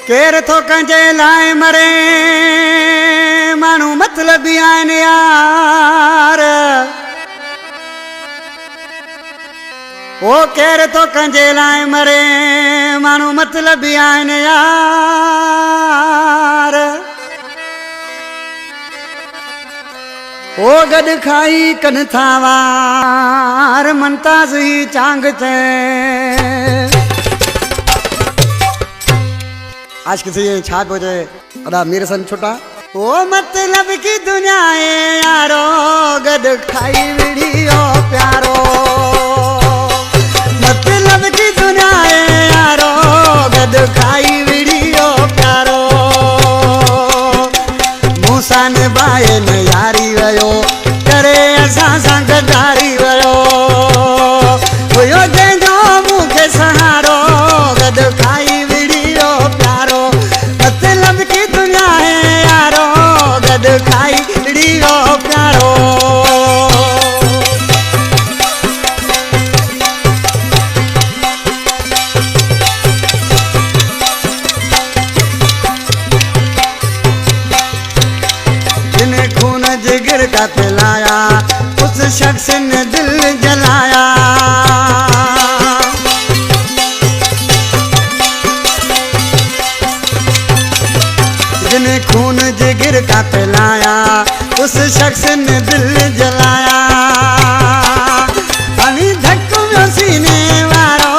केर थो कंहिंजे लाइ मरे माण्हू मतलबी आहिनि यार। ओ केर थो कंहिंजे लाइ मरे माण्हू मतलबी आहिनि यार। ओ गॾु खाई कन था वार मनताज़ ही चांग चे। आज किसी छा बोझे अदा मेरे सन छोटा ओ मतलब की दुनिया है यारो गड खाई वीडियो प्यारो। मतलब की दुनिया है यारो गड खाई वीडियो प्यारो। मूसा ने बाए न यारी वयो करे असा सा गदारी वयो वो जंहिंजो मूंखे सहारो गड खाई वीडियो प्यारो। मतलब की दुनिया है यारो गड खाई वीडियो प्यारो। जिन्हें खून जिगर का पिलाया उस शख्स ने दिल जलाया। जिन्हें खून जिगर का पिलाया उस शख्स ने दिल जलाया। पानी धक में सीने वारो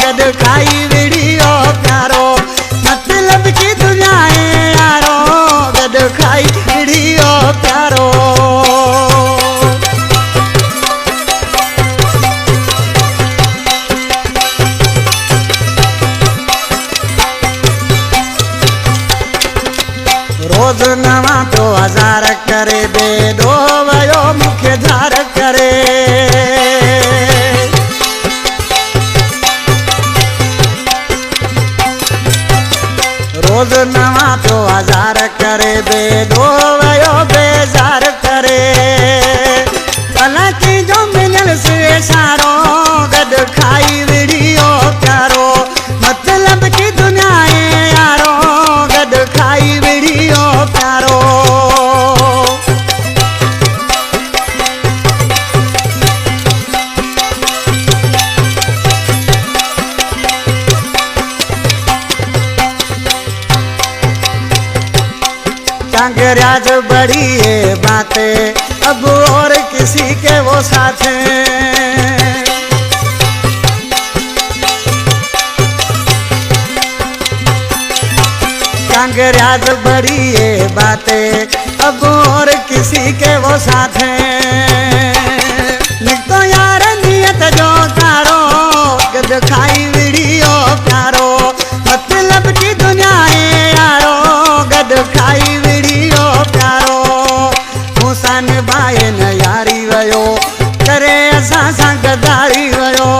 गड खाई वीडियो प्यारो। मतलब की दुनिया है यारो गड खाई वीडियो प्यारो। रोज नवा तो हजार करे बेडो वयो मुख्य धार करे। रोज नवा तो हजार करे बेडो वयो बेजार करे। भला की जो मिलल से सारो गड खाई वीडियो प्यारो। मतलब की दुनिया है यारो गड खाई वीडियो प्यारो। चांगराज बड़ी है बातें अब और किसी के वो साथ हैं। चांगराज बड़ी है बातें अब और किसी के वो साथ हैं। निकतो यार नियत जो तारो गद खाई वीडियो प्यारो। मतलब की दुनिया है यारो गद खाई वीडियो प्यारो। मूसा ने बाए न यारी वयो करे असा सा गदारी वयो